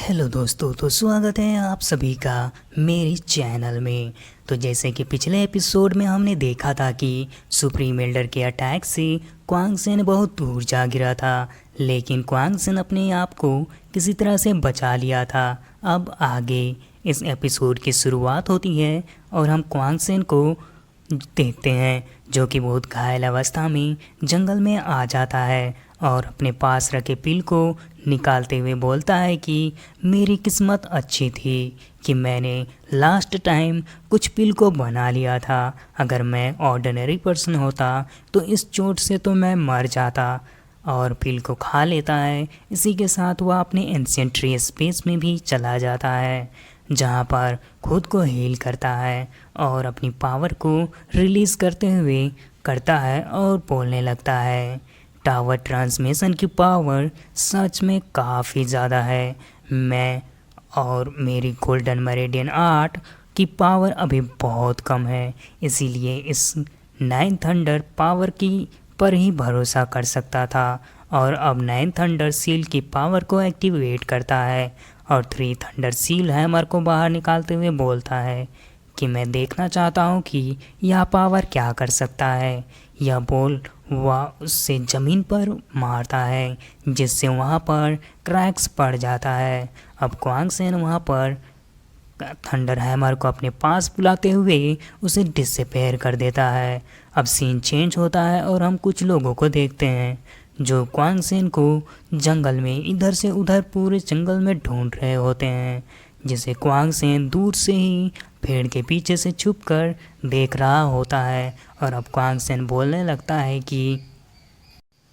Hello दोस्तों, तो स्वागत है आप सभी का मेरी चैनल में। तो जैसे कि पिछले एपिसोड में हमने देखा था कि सुप्रीम एल्डर के अटैक से क्वांग सेन बहुत दूर जा गिरा था, लेकिन क्वांग सेन अपने आप को किसी तरह से बचा लिया था। अब आगे इस एपिसोड की शुरुआत होती है और हम क्वांग सेन को देखते हैं जो कि बहुत घायल अवस्था में जंगल में आ जाता है और अपने पास रखे पिल को निकालते हुए बोलता है कि मेरी किस्मत अच्छी थी कि मैंने लास्ट टाइम कुछ पिल को बना लिया था। अगर मैं ऑर्डिनरी पर्सन होता तो इस चोट से तो मैं मर जाता। और पिल को खा लेता है। इसी के साथ वह अपने एंशिएंट ट्री स्पेस में भी चला जाता है, जहाँ पर खुद को हील करता है और अपनी पावर को रिलीज़ करते हुए करता है और बोलने लगता है, टावर ट्रांसमिशन की पावर सच में काफ़ी ज़्यादा है। मैं और मेरी गोल्डन मेरिडियन आर्ट की पावर अभी बहुत कम है, इसीलिए इस 9 थंडर पावर की पर ही भरोसा कर सकता था। और अब 9 थंडर सील की पावर को एक्टिवेट करता है और 3 थंडर सील हैमर को बाहर निकालते हुए बोलता है कि मैं देखना चाहता हूँ कि यह पावर क्या कर सकता है। यह बोल वह उससे ज़मीन पर मारता है, जिससे वहाँ पर क्रैक्स पड़ जाता है। अब क्वांग सेन वहाँ पर थंडर हैमर को अपने पास बुलाते हुए उसे डिसअपेयर कर देता है। अब सीन चेंज होता है और हम कुछ लोगों को देखते हैं जो क्वांग सेन को जंगल में इधर से उधर पूरे जंगल में ढूंढ रहे होते हैं, जिसे क्वांग सेन दूर से ही पेड़ के पीछे से छुपकर देख रहा होता है। और अब क्वांग सेन बोलने लगता है कि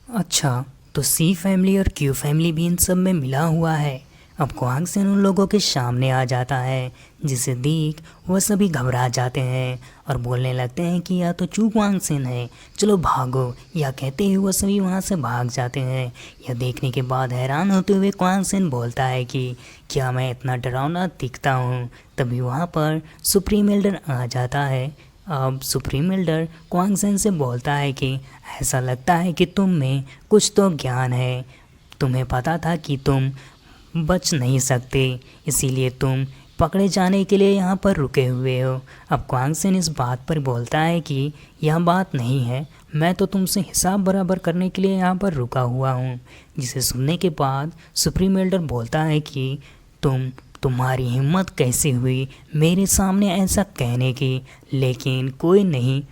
अच्छा, तो सी फैमिली और क्यू फैमिली भी इन सब में मिला हुआ है। अब क्वांग सेन उन लोगों के सामने आ जाता है, जिसे देख वह सभी घबरा जाते हैं और बोलने लगते हैं कि यह तो चू क्वांग सेन है, चलो भागो। यह कहते हुए वह सभी वहाँ से भाग जाते हैं। यह देखने के बाद हैरान होते हुए क्वांग सेन बोलता है कि क्या मैं इतना डरावना दिखता हूँ। तभी वहाँ पर सुप्रीम एल्डर आ जाता है। अब सुप्रीम एल्डर क्वांग सेन से बोलता है कि ऐसा लगता है कि तुम में कुछ तो ज्ञान है, तुम्हें पता था कि तुम बच नहीं सकते, इसीलिए तुम पकड़े जाने के लिए यहाँ पर रुके हुए हो। अब क्वांग सेन इस बात पर बोलता है कि यह बात नहीं है, मैं तो तुमसे हिसाब बराबर करने के लिए यहाँ पर रुका हुआ हूँ। जिसे सुनने के बाद सुप्रीम एल्डर बोलता है कि तुम्हारी हिम्मत कैसे हुई मेरे सामने ऐसा कहने की, लेकिन कोई नहीं,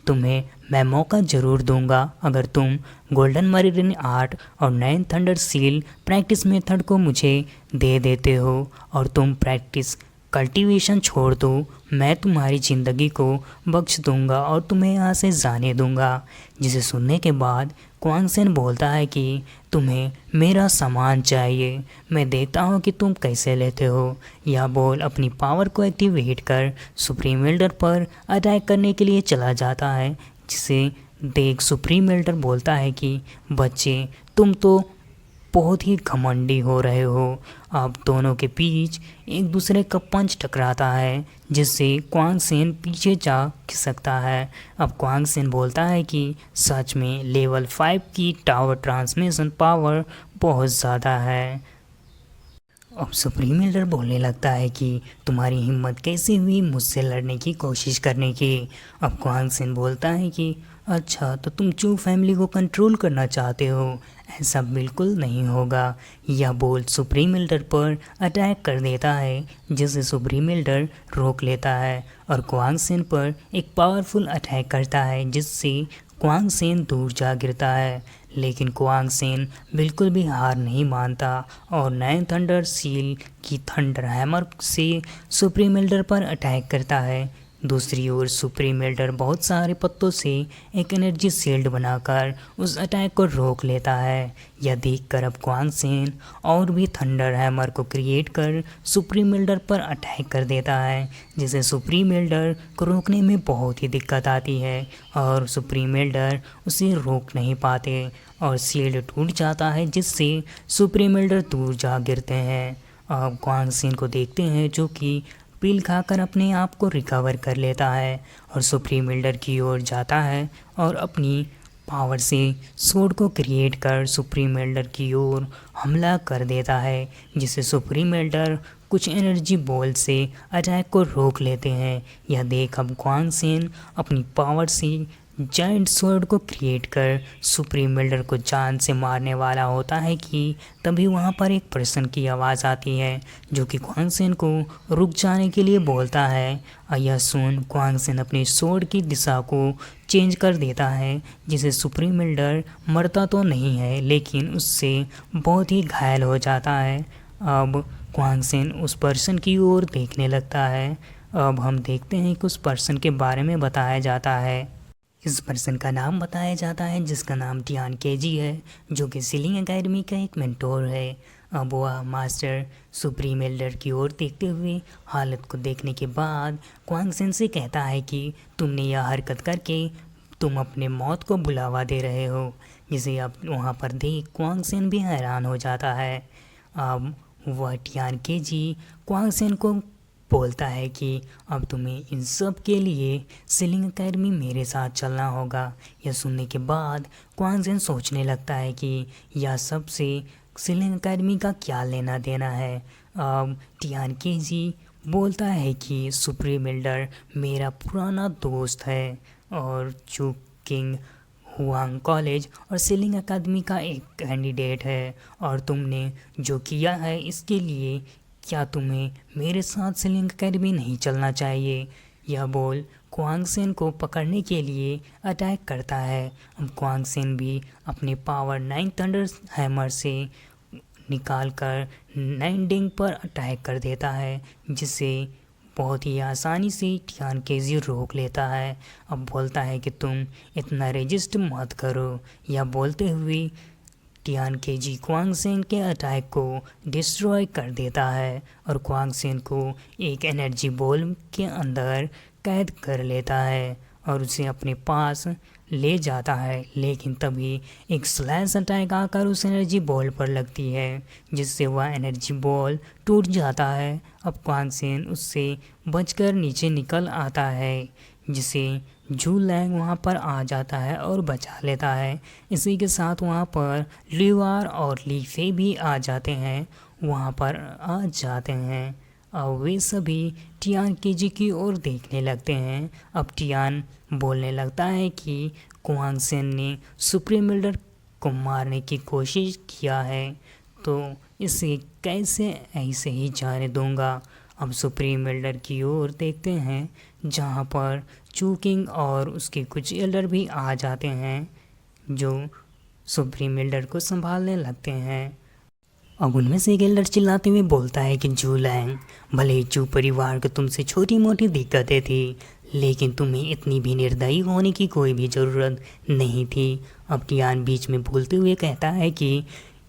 तुम्हें मैं मौका ज़रूर दूंगा अगर तुम गोल्डन मेरिडियन आर्ट और 9 थंडर सील प्रैक्टिस मेथड को मुझे दे देते हो और तुम प्रैक्टिस कल्टीवेशन छोड़ दो। मैं तुम्हारी ज़िंदगी को बख्श दूंगा और तुम्हें यहाँ से जाने दूंगा। जिसे सुनने के बाद क्वांग सेन बोलता है कि तुम्हें मेरा सामान चाहिए, मैं देखता हूँ कि तुम कैसे लेते हो। यह बोल अपनी पावर को एक्टिवेट कर सुप्रीम एल्डर पर अटैक करने के लिए चला जाता है। जिसे देख सुप्रीम एल्डर बोलता है कि बच्चे, तुम तो बहुत ही घमंडी हो रहे हो। अब दोनों के बीच एक दूसरे का पंच टकराता है, जिससे क्वांग सेन पीछे जा सकता है। अब क्वांग सेन बोलता है कि सच में लेवल 5 की टावर ट्रांसमिशन पावर बहुत ज़्यादा है। अब सुप्रीम एल्डर बोलने लगता है कि तुम्हारी हिम्मत कैसे हुई मुझसे लड़ने की कोशिश करने की। अब क्वांग सेन बोलता है कि अच्छा, तो तुम चू फैमिली को कंट्रोल करना चाहते हो, ऐसा बिल्कुल नहीं होगा। यह बोल सुप्रीम एल्डर पर अटैक कर देता है, जिसे सुप्रीम एल्डर रोक लेता है और क्वांग सेन पर एक पावरफुल अटैक करता है, जिससे क्वांग सेन दूर जा गिरता है। लेकिन क्वांग सेन बिल्कुल भी हार नहीं मानता और 9 थंडर सील की थंडर हैमर से सुप्रीम एल्डर पर अटैक करता है। दूसरी ओर सुप्रीम एल्डर बहुत सारे पत्तों से एक एनर्जी शील्ड बनाकर उस अटैक को रोक लेता है। यह देखकर अब क्वांग सेन और भी थंडर हैमर को क्रिएट कर सुप्रीम एल्डर पर अटैक कर देता है, जिसे सुप्रीम एल्डर को रोकने में बहुत ही दिक्कत आती है और सुप्रीम एल्डर उसे रोक नहीं पाते और शील्ड टूट जाता है, जिससे सुप्रीम एल्डर दूर जा गिरते हैं। अब क्वांग सेन को देखते हैं जो कि पिल खाकर अपने आप को रिकवर कर लेता है और सुप्रीम एल्डर की ओर जाता है और अपनी पावर से स्वॉर्ड को क्रिएट कर सुप्रीम एल्डर की ओर हमला कर देता है, जिससे सुप्रीम एल्डर कुछ एनर्जी बॉल से अटैक को रोक लेते हैं। यह देख अब क्वांग सेन अपनी पावर से जायंट स्वॉर्ड को क्रिएट कर सुप्रीम एल्डर को जान से मारने वाला होता है कि तभी वहाँ पर एक पर्सन की आवाज़ आती है जो कि क्वांग सेन को रुक जाने के लिए बोलता है। और यह सुन क्वांग सेन अपनी स्वॉर्ड की दिशा को चेंज कर देता है, जिससे सुप्रीम एल्डर मरता तो नहीं है लेकिन उससे बहुत ही घायल हो जाता है। अब क्वांग सेन उस पर्सन की ओर देखने लगता है। अब हम देखते हैं कि उस पर्सन के बारे में बताया जाता है। इस पर्सन का नाम बताया जाता है जिसका नाम टियान केजी है, जो कि सीलिंग एकेडमी का एक मेंटोर है। अब वह मास्टर सुप्रीम एल्डर की ओर देखते हुए हालत को देखने के बाद क्वांग सेन से कहता है कि तुमने यह हरकत करके तुम अपने मौत को बुलावा दे रहे हो, जिसे अब वहाँ पर देख क्वांग सेन भी हैरान हो जाता है। अब वह टियान केजी क्वांग सेन को बोलता है कि अब तुम्हें इन सब के लिए सीलिंग एकेडमी मेरे साथ चलना होगा। यह सुनने के बाद क्वांग सेन सोचने लगता है कि यह सब से सीलिंग एकेडमी का क्या लेना देना है। अब टियान केजी बोलता है कि सुप्रीम एल्डर मेरा पुराना दोस्त है और चू किंग हुआंग कॉलेज और सीलिंग एकेडमी का एक कैंडिडेट है, और तुमने जो किया है इसके लिए क्या तुम्हें मेरे साथ सीलिंग एकेडमी नहीं चलना चाहिए। यह बोल क्वांग सेन को पकड़ने के लिए अटैक करता है। अब क्वांग सेन भी अपने पावर 9 थंडर हैमर से निकालकर 9 डिंग पर अटैक कर देता है, जिससे बहुत ही आसानी से टियान केजी रोक लेता है। अब बोलता है कि तुम इतना रेजिस्ट मत करो। यह बोलते हुए टियान केजी क्वांग सेन के अटैक को डिस्ट्रॉय कर देता है और क्वांग सेन को एक एनर्जी बॉल के अंदर कैद कर लेता है और उसे अपने पास ले जाता है। लेकिन तभी एक स्लैश अटैक आकर उस एनर्जी बॉल पर लगती है, जिससे वह एनर्जी बॉल टूट जाता है। अब क्वांग सेन उससे बचकर नीचे निकल आता है, जिसे जू लैंग वहाँ पर आ जाता है और बचा लेता है। इसी के साथ वहाँ पर लीवार और लीफे भी आ जाते हैं, वहाँ पर आ जाते हैं। अब वे सभी टियान केजी की ओर देखने लगते हैं। अब टियान बोलने लगता है कि क्वांग सेन ने सुप्रीम एल्डर को मारने की कोशिश किया है, तो इसे कैसे ऐसे ही जाने दूंगा। अब सुप्रीम एल्डर की ओर देखते हैं, जहाँ पर चू किंग और उसके कुछ एल्डर भी आ जाते हैं, जो सुप्रीम एल्डर को संभालने लगते हैं। अब उनमें से एक एल्डर चिल्लाते हुए बोलता है कि जू लैंग, भले ही चू परिवार को तुमसे छोटी मोटी दिक्कतें थी, लेकिन तुम्हें इतनी भी निर्दयी होने की कोई भी ज़रूरत नहीं थी। अब टियान बीच में बोलते हुए कहता है कि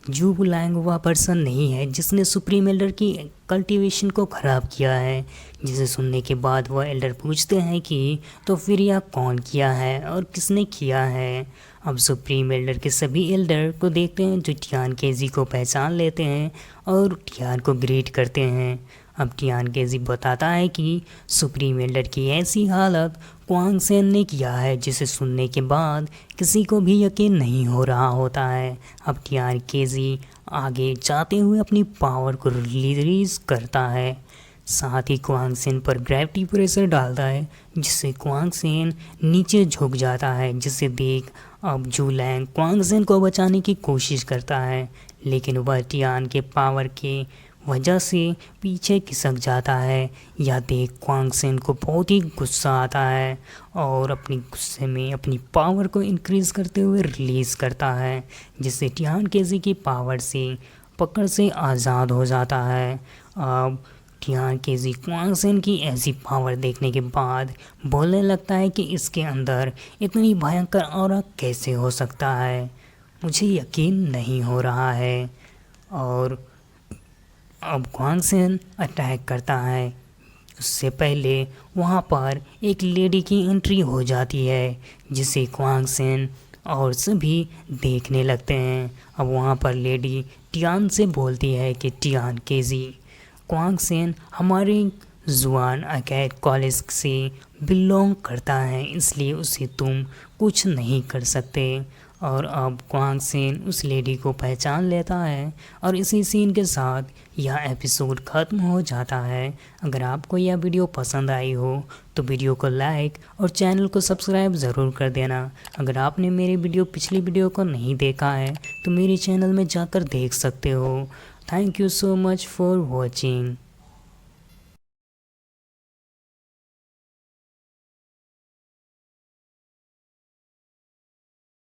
जू लैंग वह पर्सन नहीं है जिसने सुप्रीम एल्डर की कल्टीवेशन को ख़राब किया है। जिसे सुनने के बाद वह एल्डर पूछते हैं कि तो फिर यह कौन किया है और किसने किया है। अब सुप्रीम एल्डर के सभी एल्डर को देखते हैं, जो टियान केजी को पहचान लेते हैं और टियान को ग्रीट करते हैं। अब टियान केजी बताता है कि सुप्रीम एल्डर की ऐसी हालत क्वांग सेन ने किया है, जिसे सुनने के बाद किसी को भी यकीन नहीं हो रहा होता है। अब टियान केजी आगे जाते हुए अपनी पावर को रिलीज करता है, साथ ही क्वांग सेन पर ग्रेविटी प्रेशर डालता है, जिससे क्वांग सेन नीचे झुक जाता है। जिसे देख अब जू लैंग क्वांग सेन को बचाने की कोशिश करता है, लेकिन वह टियान के पावर के वजह से पीछे खिसक जाता है। यह देख क्वांग सेन को बहुत ही गुस्सा आता है और अपनी गुस्से में अपनी पावर को इंक्रीज़ करते हुए रिलीज़ करता है, जिससे टियान केजी की पावर से पकड़ से आज़ाद हो जाता है। अब टियान केजी क्वांग सेन की ऐसी पावर देखने के बाद बोलने लगता है कि इसके अंदर इतनी भयंकर ऑरा कैसे हो सकता है, मुझे यकीन नहीं हो रहा है। और अब क्वांग सेन अटैक करता है। उससे पहले वहाँ पर एक लेडी की एंट्री हो जाती है, जिसे क्वांग सेन और सभी देखने लगते हैं। अब वहाँ पर लेडी टियान से बोलती है कि टियान केजी, क्वांग सेन हमारे जुआन अकैड कॉलेज से बिलोंग करता है, इसलिए उसे तुम कुछ नहीं कर सकते। और अब क्वांग सेन उस लेडी को पहचान लेता है और इसी सीन के साथ यह एपिसोड ख़त्म हो जाता है। अगर आपको यह वीडियो पसंद आई हो तो वीडियो को लाइक और चैनल को सब्सक्राइब ज़रूर कर देना। अगर आपने मेरी पिछली वीडियो को नहीं देखा है तो मेरे चैनल में जाकर देख सकते हो। Thank you so much for watching.